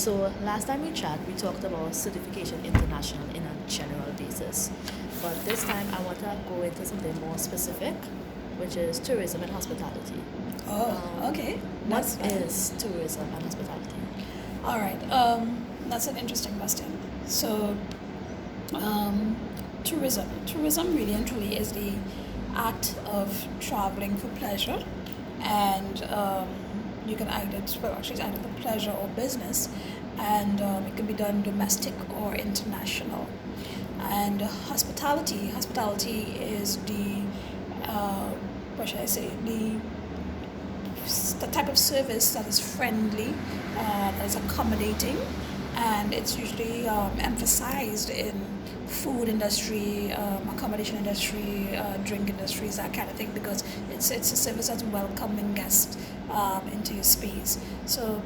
So last time we chat, we talked about certification international in a general basis. But this time I want to go into something more specific, which is tourism and hospitality. Oh, Um, okay. what That's is tourism and hospitality? all right. That's an interesting question. So, um, tourism really and truly is the act of traveling for pleasure, and you can either well actually it's either for pleasure or business, and it can be done domestic or international. And hospitality is the what should I say the type of service that is friendly, that is accommodating, and it's usually emphasized in food industry, accommodation industry, drink industries, that kind of thing, because it's a service that's welcoming guests into your space. So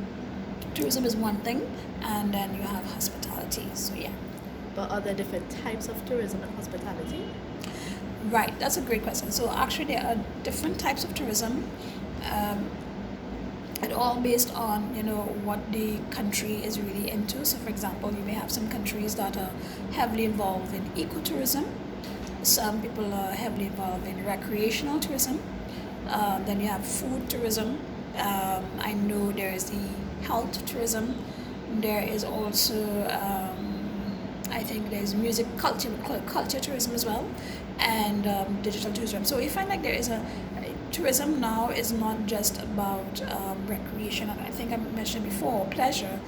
tourism is one thing, and then you have hospitality. So yeah. But are there different types of tourism and hospitality? Right, that's a great question. So actually, there are different types of tourism. Um, it all based on what the country is really into. So, for example, you may have some countries that are heavily involved in ecotourism. Some people are heavily involved in recreational tourism. Then you have food tourism. I know there is the health tourism. There is also I think there's music culture tourism as well, and digital tourism. So we find like there is a tourism now is not just about recreation, and I think I mentioned before pleasure.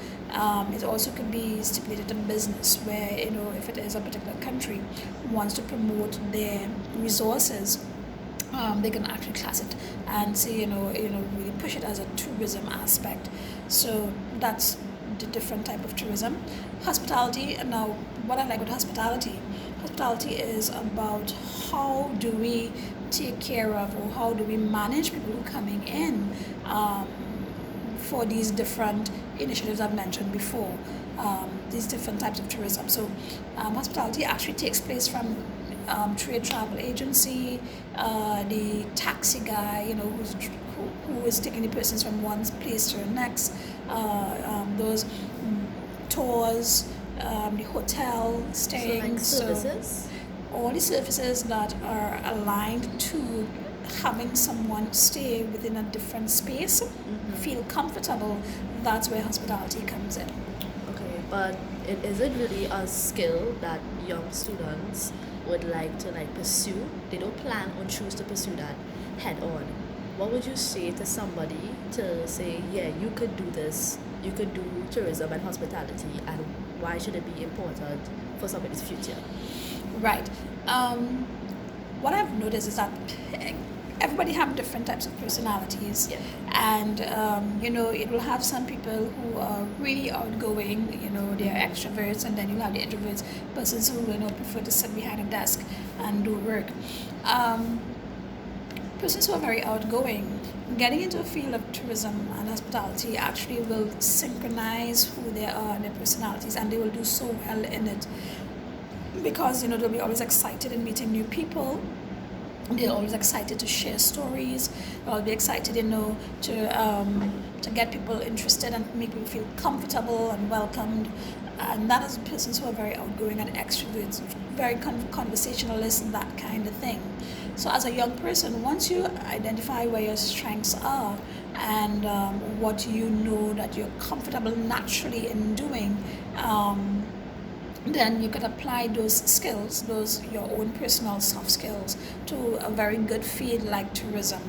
It also could be stipulated in business, where if it is a particular country wants to promote their resources, they can actually class it and say really push it as a tourism aspect. So that's the different type of tourism. Hospitality. Now, what I like with hospitality is about how do we take care of, or how do we manage people who are coming in for these different initiatives I've mentioned before, these different types of tourism. So hospitality actually takes place from trade travel agency, the taxi guy, who is taking the persons from one place to the next, those tours, the hotel staying. So like services? All the services that are aligned to having someone stay within a different space, feel comfortable, that's where hospitality comes in. Okay, but is it really a skill that young students would like to pursue? They don't plan or choose to pursue that head on. What would you say to somebody to say, yeah, you could do this, you could do tourism and hospitality, and why should it be important for somebody's future? Right. What I've noticed is that everybody have different types of personalities, Yeah. and it will have some people who are really outgoing. They are extroverts, and then you have the introverts, persons who prefer to sit behind a desk and do work. Um, Persons who are very outgoing, getting into a field of tourism and hospitality actually will synchronize who they are and their personalities, and they will do so well in it, because they'll be always excited in meeting new people. They're always excited to share stories. They'll be excited, to get people interested and make people feel comfortable and welcomed. And that is persons who are very outgoing and extroverts, very conversationalist, and that kind of thing. So, as a young person, once you identify where your strengths are, and what that you're comfortable naturally in doing, then you could apply those skills, those your own personal soft skills, to a very good field like tourism.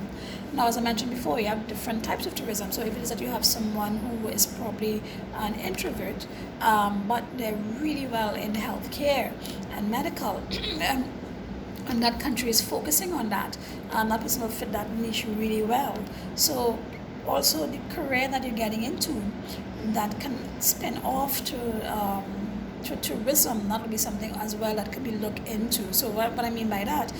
Now, as I mentioned before, you have different types of tourism. So if it is that you have someone who is probably an introvert, but they're really well in healthcare and medical, and that country is focusing on that, that person will fit that niche really well. So also the career that you're getting into, that can spin off to tourism, that would be something as well that could be looked into. So what I mean by that,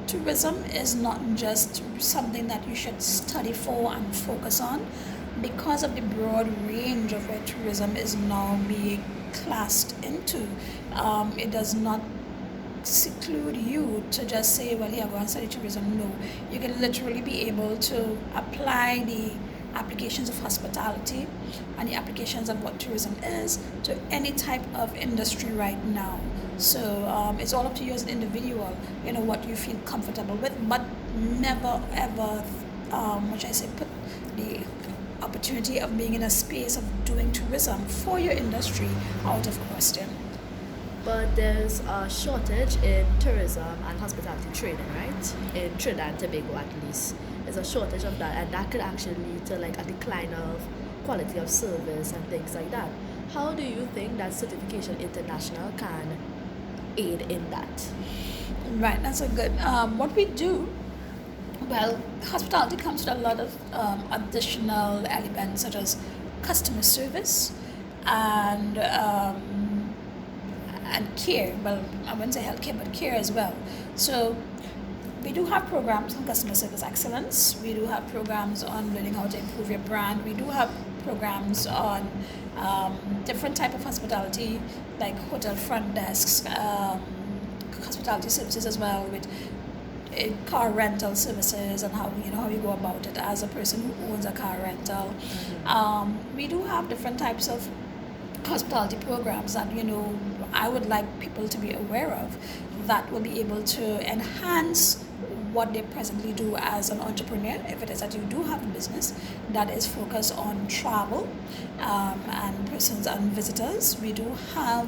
tourism is not just something that you should study for and focus on, because of the broad range of where tourism is now being classed into. It does not seclude you to just say, well, yeah, go and study tourism. No, you can literally be able to apply the applications of hospitality and the applications of what tourism is to any type of industry right now. So it's all up to you as an individual, what you feel comfortable with, but never ever, what should I say, put the opportunity of being in a space of doing tourism for your industry out of question. But there's a shortage in tourism and hospitality training, right? In Trinidad and Tobago, at least. There's a shortage of that, and that could actually lead to like a decline of quality of service and things like that. How do you think that Certification International can aid in that? Right, that's a good. What we do, well, hospitality comes with a lot of additional elements such as customer service and care. Well, I wouldn't say healthcare, but care as well. So we do have programs on customer service excellence. We do have programs on learning how to improve your brand. We do have programs on different type of hospitality, like hotel front desks, hospitality services as well, with car rental services and how you go about it as a person who owns a car rental. We do have different types of hospitality programs that I would like people to be aware of, that will be able to enhance what they presently do as an entrepreneur. If it is that you do have a business that is focused on travel and persons and visitors, we do have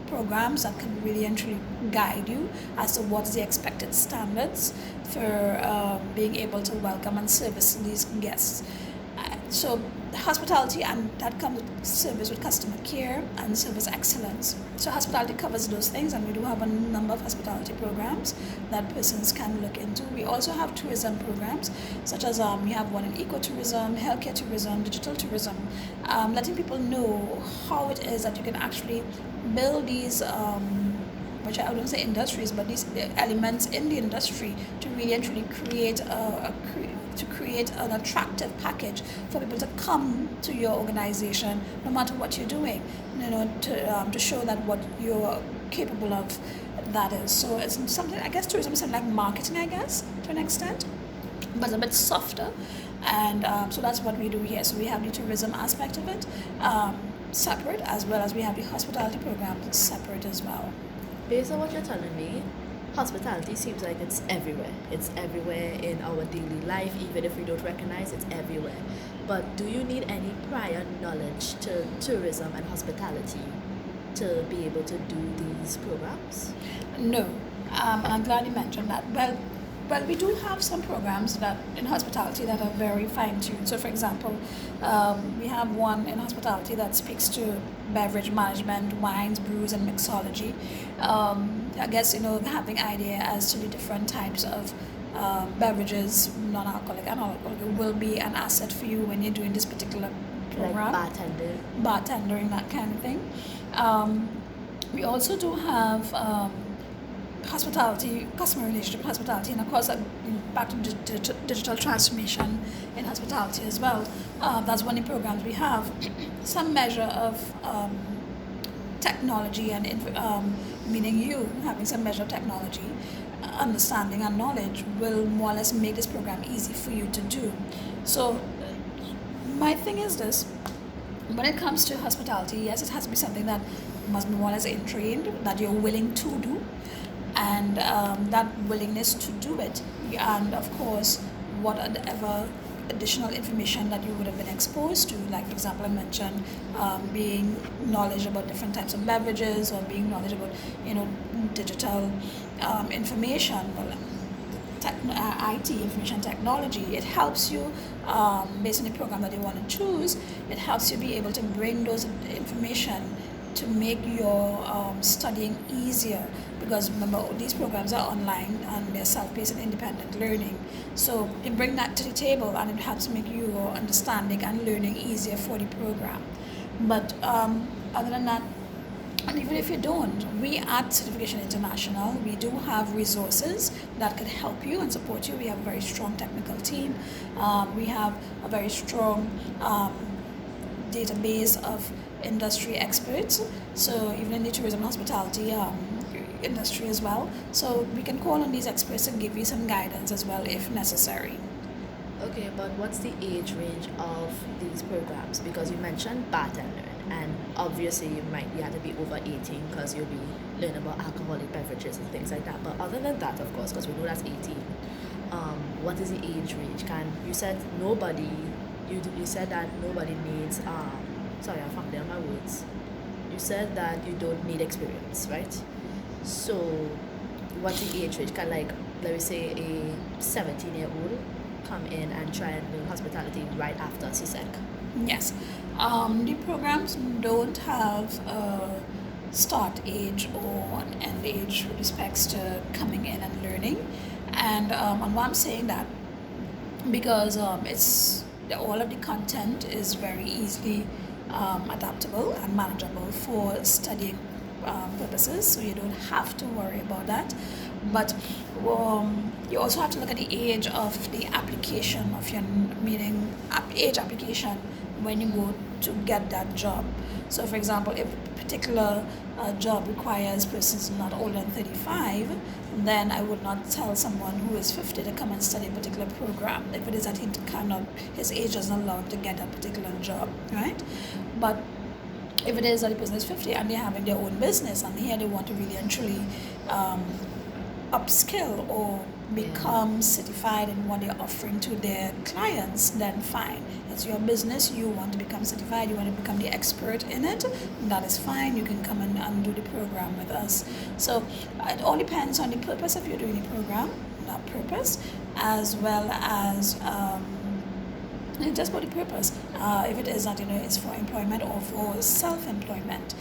programs that can really and truly guide you as to what's the expected standards for being able to welcome and service these guests. So hospitality, and that comes with service with customer care and service excellence. So hospitality covers those things, and we do have a number of hospitality programs that persons can look into. We also have tourism programs, such as we have one in ecotourism, healthcare tourism, digital tourism, letting people know how it is that you can actually build these which I wouldn't say industries, but these elements in the industry to really and truly create an attractive package for people to come to your organization, no matter what you're doing, to show that what you're capable of, that is. So it's something, I guess tourism is something like marketing, I guess, to an extent, but a bit softer. And so that's what we do here. So we have the tourism aspect of it separate, as well as we have the hospitality program separate as well. Based on what you're telling me, hospitality seems like it's everywhere. It's everywhere in our daily life, even if we don't recognize it's everywhere. But do you need any prior knowledge to tourism and hospitality to be able to do these programs? No, and I'm glad you mentioned that. Well, we do have some programs that in hospitality that are very fine-tuned. So, for example, we have one in hospitality that speaks to beverage management, wines, brews, and mixology. I guess, having idea as to the different types of beverages, non-alcoholic and alcoholic, will be an asset for you when you're doing this particular program. Like bartending, that kind of thing. We also do have hospitality, customer relationship in hospitality, and of course back to digital transformation in hospitality as well. That's one of the programs we have. Some measure of technology and meaning you having some measure of technology, understanding and knowledge will more or less make this program easy for you to do. So my thing is this: when it comes to hospitality, yes, it has to be something that must be more or less trained, that you're willing to do, and that willingness to do it, and of course whatever additional information that you would have been exposed to, like for example I mentioned being knowledge about different types of beverages, or being knowledge about digital information, IT, information technology. It helps you, based on the program that you want to choose, it helps you be able to bring those information to make your studying easier, because remember these programs are online and they're self-paced and independent learning. So you bring that to the table, and it helps make your understanding and learning easier for the program. But other than that, and even if you don't, we at Certification International, we do have resources that could help you and support you. We have a very strong technical team. We have a very strong database of industry experts, so even in the tourism and hospitality industry as well. So we can call on these experts and give you some guidance as well if necessary. Okay, but what's the age range of these programs? Because you mentioned bartender, and obviously you have to be over 18 because you'll be learning about alcoholic beverages and things like that. But other than that, of course, because we know that's 18, what is the age range? You said nobody, you said that nobody needs, sorry, I'm fumbling on my words. You said that you don't need experience, right? So, what's the age range? Can like, let me say a 17-year-old come in and try and learn hospitality right after CSEC? Yes. The programs don't have a start age or an end age with respects to coming in and learning. And why I'm saying that, because all of the content is very easily adaptable and manageable for studying purposes, so you don't have to worry about that. But you also have to look at the age of the application of your age application when you go to get that job. So, for example, if a particular job requires persons not older than 35, then I would not tell someone who is 50 to come and study a particular program if it is that his age doesn't allow him to get that particular job, right? But if it is that the person is 50 and they're having their own business and here they want to really and truly upskill or become certified in what they're offering to their clients, then fine. It's your business, you want to become certified, you want to become the expert in it, that is fine. You can come and do the program with us. So it all depends on the purpose of you doing the program, that purpose, as well as just for the purpose. If it is not, it's for employment or for self-employment.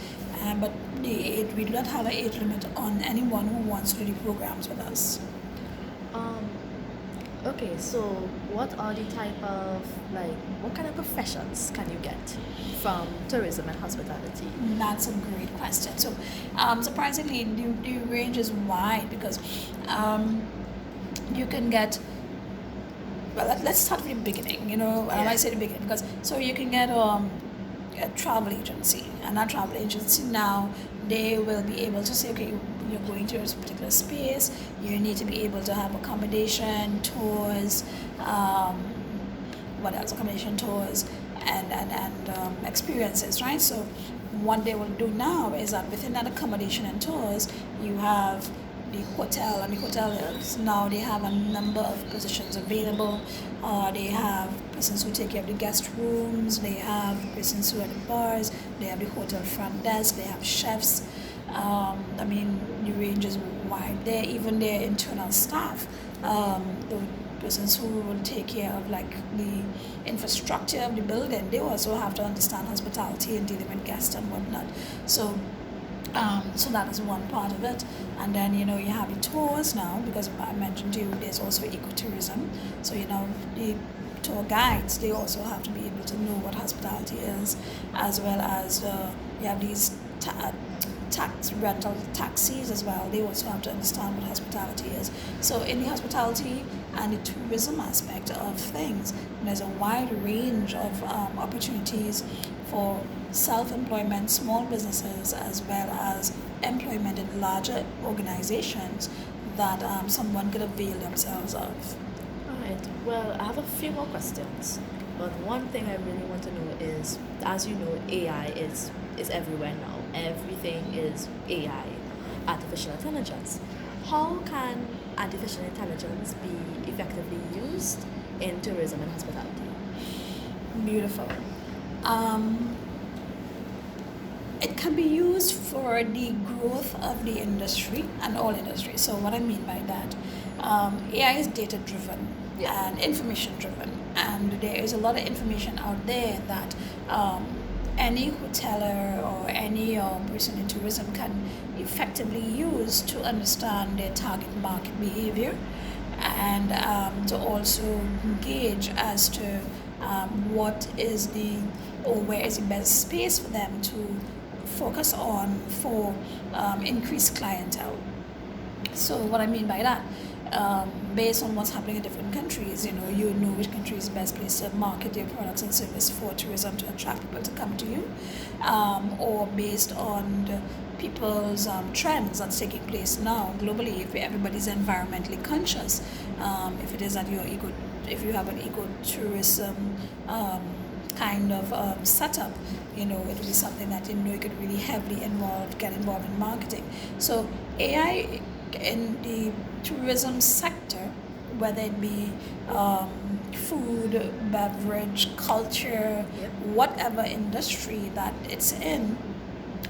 But we do not have an age limit on anyone who wants to do the programs with us. Um, okay, so what are the type of, like, what kind of professions can you get from tourism and hospitality? That's a great question. So, surprisingly, the range is wide because you can get. Well, let's start with the beginning. I say the beginning because so you can get a travel agency, and that travel agency now they will be able to say, okay, you're going to a particular space. You need to be able to have accommodation, tours. What else? Accommodation, tours, and experiences, right? So what they will do now is that within that accommodation and tours, you have the hotel, and the hotels now they have a number of positions available. They have persons who take care of the guest rooms, they have persons who are at the bars, they have the hotel front desk, they have chefs. The range is wide there. Even their internal staff, the persons who will take care of like the infrastructure of the building, they also have to understand hospitality and dealing with guests and whatnot. So that is one part of it. And then, you have the tours now, because I mentioned to you, there's also ecotourism. So, the tour guides, they also have to be able to know what hospitality is, as well as you have these rental taxis as well. They also have to understand what hospitality is. So in the hospitality and the tourism aspect of things, there's a wide range of opportunities for self-employment, small businesses, as well as employment in larger organizations that someone could avail themselves of. Alright, well, I have a few more questions. But one thing I really want to know is, as you know, AI is everywhere now. Everything is AI, artificial intelligence. How can artificial intelligence be effectively used in tourism and hospitality? Beautiful. It can be used for the growth of the industry and all industries. So what I mean by that, AI is data driven and information driven, and there is a lot of information out there that any hoteler or any person in tourism can effectively use to understand their target market behavior, and to also gauge as to what is where is the best space for them to focus on for increased clientele. So what I mean by that, based on what's happening in different countries, you know which country is the best place to market your products and service for tourism to attract people to come to you, or based on the people's trends that's taking place now globally. If everybody's environmentally conscious, if it is that you're if you have an ecotourism kind of setup, it would be something that you could really heavily get involved in marketing. So AI in the tourism sector, whether it be food, beverage, culture, Yep. whatever industry that it's in,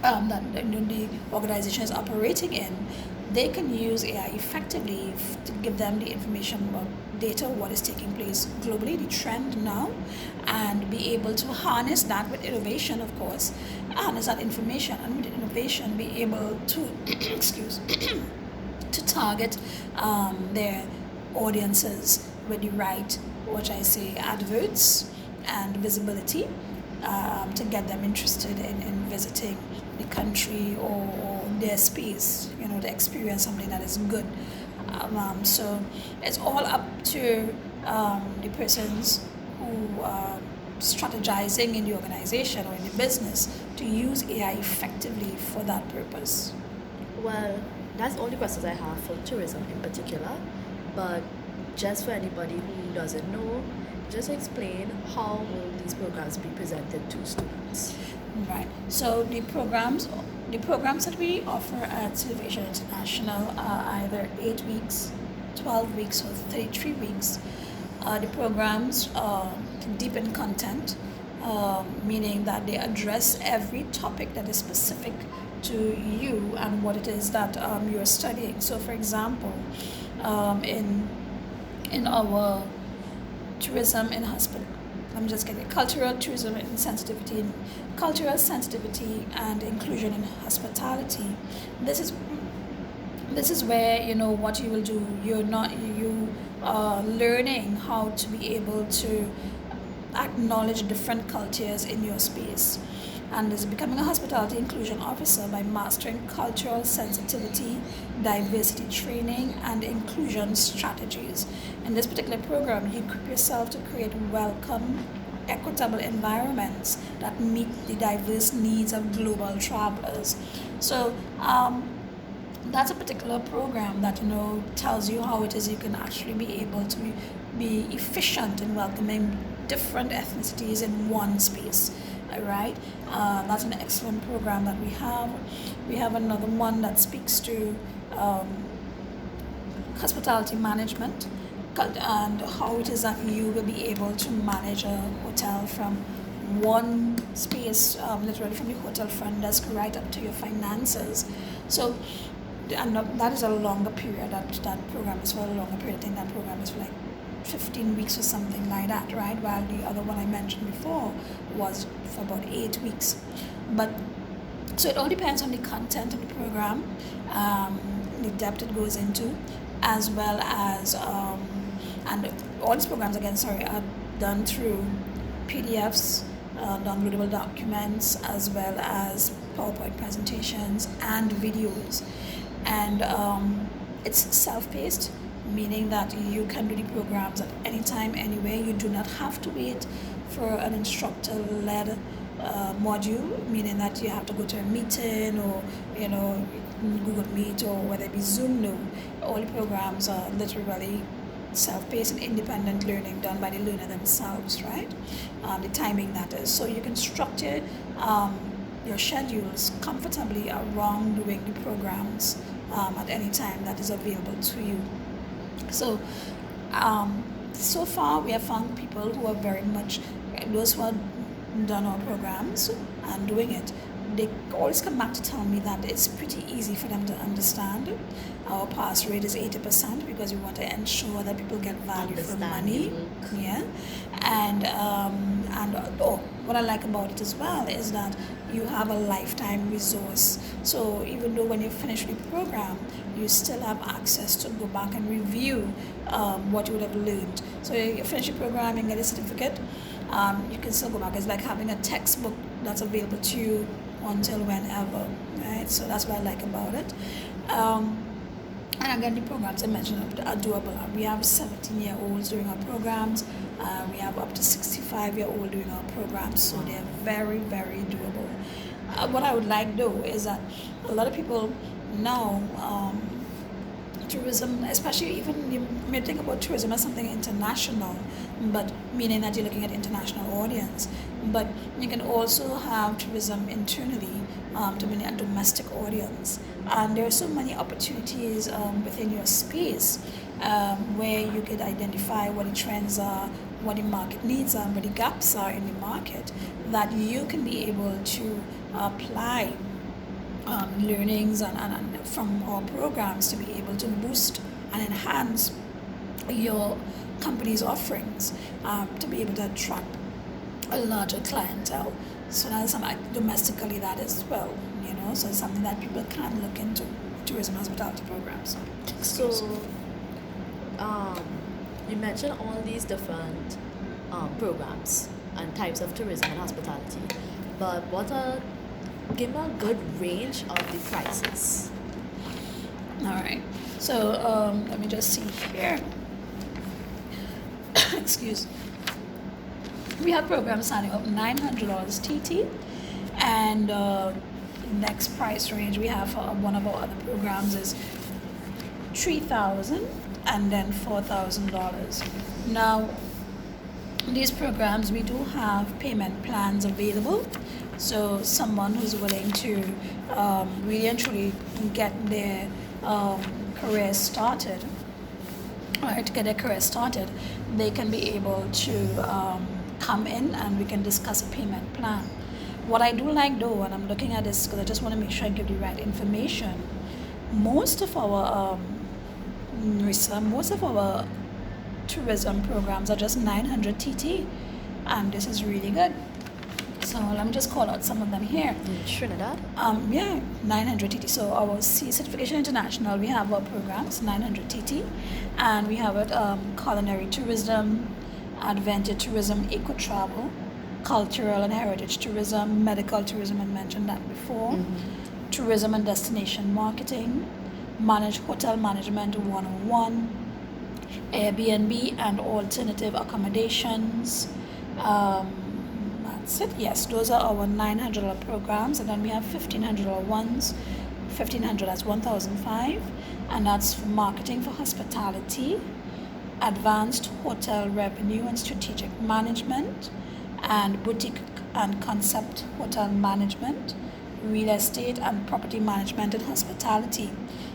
that the organization is operating in, they can use AI effectively to give them the information about data, what is taking place globally, the trend now, and be able to harness that with innovation, of course, harness that information, and with innovation be able to, excuse, to target their audiences with the right, what I say, adverts and visibility, to get them interested in visiting the country or their space, to experience something that is good. So it's all up to the persons who are strategizing in the organization or in the business to use AI effectively for that purpose. Well, that's all the questions I have for tourism in particular. But just for anybody who doesn't know, just explain how will these programs be presented to students. Right. So the programs that we offer at Salvation International are either 8 weeks, 12 weeks, or 33 weeks. The programs deep in content, meaning that they address every topic that is specific to you and what it is that you're studying. So, for example, in our tourism in hospital, I'm just getting cultural tourism and cultural sensitivity and inclusion in hospitality. This is where what you will do. You are learning how to be able to acknowledge different cultures in your space, and is becoming a hospitality inclusion officer by mastering cultural sensitivity, diversity training, and inclusion strategies. In this particular program, you equip yourself to create welcome, equitable environments that meet the diverse needs of global travelers. So that's a particular program that tells you how it is you can actually be able to be efficient in welcoming different ethnicities in one space. Right? That's an excellent program that we have. We have another one that speaks to hospitality management and how it is that you will be able to manage a hotel from one space, literally from the hotel front desk right up to your finances. So, and that is a longer period. That program is for a longer period. I think that program is for like 15 weeks or something like that, right? While the other one I mentioned before was for about 8 weeks. But so it all depends on the content of the program, the depth it goes into, as well as and all these programs are done through PDFs, downloadable documents, as well as PowerPoint presentations and videos, and it's self-paced, meaning that you can do the programs at any time, anywhere. You do not have to wait for an instructor-led module, meaning that you have to go to a meeting or Google Meet or whether it be Zoom. No, all the programs are literally self-paced and independent learning done by the learner themselves, right? The timing that is. So you can structure your schedules comfortably around doing the programs at any time that is available to you. So, so far we have found people who are very much, those who have done our programs and doing it, they always come back to tell me that it's pretty easy for them to understand. Our pass rate is 80% because we want to ensure that people get value for money. Yeah, and what I like about it as well is that you have a lifetime resource. So even though when you finish the program, you still have access to go back and review what you would have learned. So you finish the program and get a certificate. You can still go back. It's like having a textbook that's available to you until whenever, right? So that's what I like about it. And again, the programs I mentioned are doable. We have 17-year-olds doing our programs. We have up to 65-year-old doing our programs. So they're very, very doable. What I would like though is that a lot of people now tourism, especially even you may think about tourism as something international, but meaning that you're looking at international audience. But you can also have tourism internally to mean a domestic audience. And there are so many opportunities within your space where you could identify what the trends are, what the market needs are, what the gaps are in the market, that you can be able to apply learnings and from our programs to be able to boost and enhance your company's offerings to be able to attract a larger clientele. So that's something domestically that as well, so it's something that people can look into, tourism hospitality programs. So, you mentioned all these different programs and types of tourism and hospitality, but give me a good range of the prices. All right. So let me just see here. Excuse. We have programs starting up $900 TT, and next price range we have for one of our other programs is $3,000 and then $4,000. Now, these programs we do have payment plans available. So someone who's willing to really and truly get their career started, or to get their career started, they can be able to come in and we can discuss a payment plan. What I do like though, and I'm looking at this because I just want to make sure I give the right information, most of our tourism programs are just 900 TT, and this is really good. So let me just call out some of them here. In Trinidad? Yeah, 900 TT. So our C Certification International, we have our programs, 900 TT. And we have it culinary tourism, adventure tourism, eco-travel, cultural and heritage tourism, medical tourism, I mentioned that before, tourism and destination marketing, hotel management 101, Airbnb and alternative accommodations, that's it. Yes, those are our $900 programs, and then we have $1,500 ones. $1,500, that's $1,005, and that's for marketing for hospitality, advanced hotel revenue and strategic management, and boutique and concept hotel management, real estate and property management and hospitality.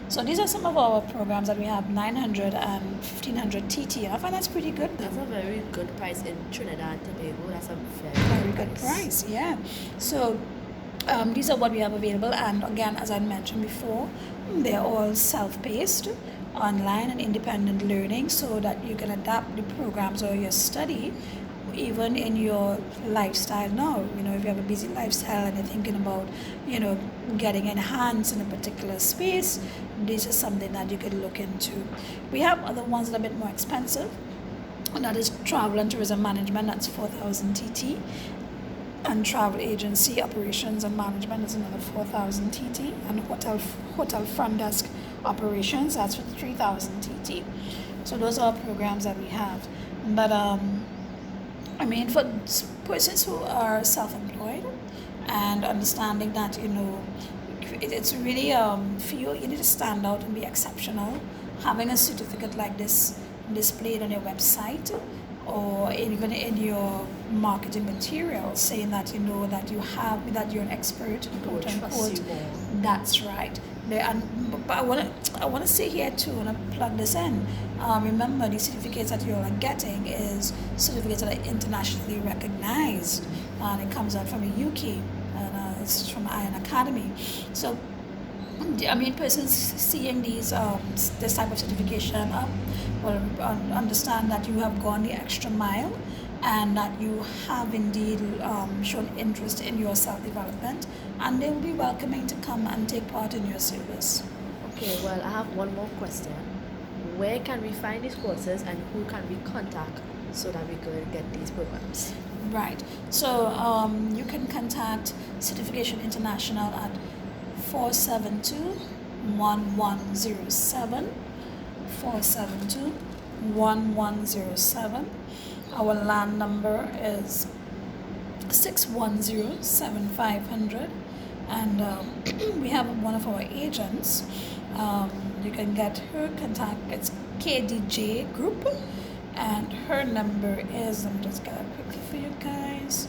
So these are some of our programs that we have, 900 and 1,500 TT. I find that's pretty good. That's a very good price in Trinidad and Tobago. That's a very good price, yeah. So these are what we have available, and again, as I mentioned before, they're all self-paced, online and independent learning, so that you can adapt the programs or your study even in your lifestyle now. If you have a busy lifestyle and you're thinking about getting enhanced in a particular space, this is something that you could look into. We have other ones that are a bit more expensive, and that is travel and tourism management. That's 4,000 TT, and travel agency operations and management is another 4,000 TT, and hotel front desk operations, that's for 3,000 TT. So those are programs that we have. But for persons who are self-employed and understanding that it's really feel you need to stand out and be exceptional, having a certificate like this displayed on your website or even in your marketing materials, saying that that you're an expert, quote unquote. That's right. But I want to say here too, and I plug this in. Remember, the certificates that you're getting is certificates that are internationally recognized, and it comes out from the UK, and it's from Iron Academy. So, persons seeing this type of certification will understand that you have gone the extra mile, and that you have indeed shown interest in your self-development, and they will be welcoming to come and take part in your service. Okay, well, I have one more question. Where can we find these courses, and who can we contact so that we could get these programs? Right. So you can contact Certification International at 472-1107, 472-1107. Our land number is 610-7500, And we have one of our agents. You can get her contact. It's KDJ Group, and her number is, let me just get it quickly for you guys.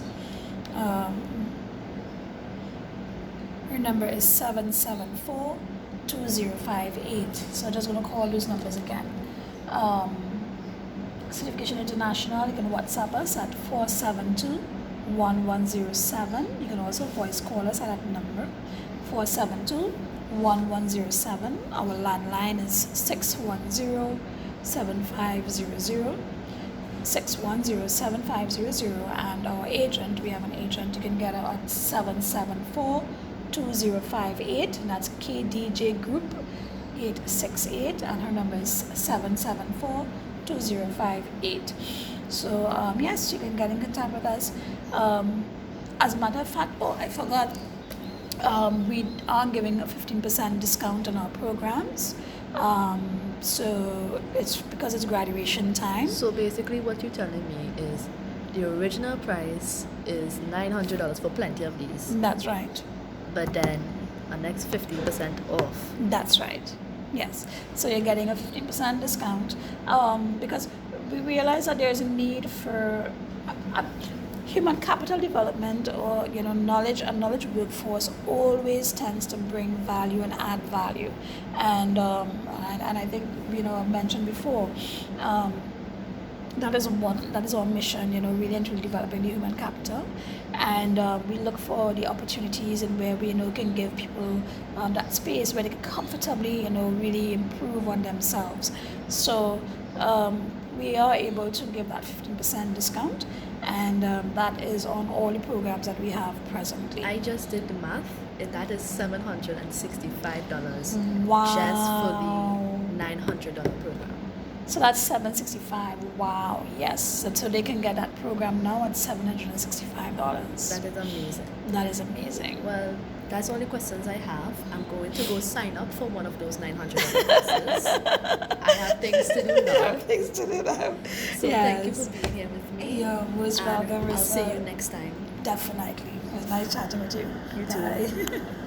Her number is 774-2058. So I'm just going to call those numbers again. Certification International, you can WhatsApp us at 472-1107. You can also voice call us at that number, 472-1107. Our landline is 610-7500. 610-7500. And our agent, we have an agent, you can get her at 774-2058, and that's KDJ Group 868, and her number is 774-2058. So yes, you can get in contact with us. As a matter of fact, oh, I forgot, we are giving a 15% discount on our programs. So it's because it's graduation time. So basically what you're telling me is the original price is $900 for plenty of these, That's right. but then a next 15% off. That's right. Yes. So you're getting a 15% discount because we realize that there's a need for human capital development, or knowledge. A knowledge workforce always tends to bring value and add value, and I think I mentioned before. That is our mission, really and truly developing the human capital, and we look for the opportunities and where we can give people that space where they can comfortably really improve on themselves. So we are able to give that 15% discount, and that is on all the programs that we have presently. I just did the math, and that is $765 Wow. just for the $900 program. So that's $765. Wow. Yes. So they can get that program now at $765. That is amazing. That is amazing. Well, that's all the questions I have. I'm going to go sign up for one of those $900 classes. I have things to do now. Things to do now. So thank you for being here with me. You're most welcome. I'll see you next time. Definitely. It was nice chatting with you. You too. Bye.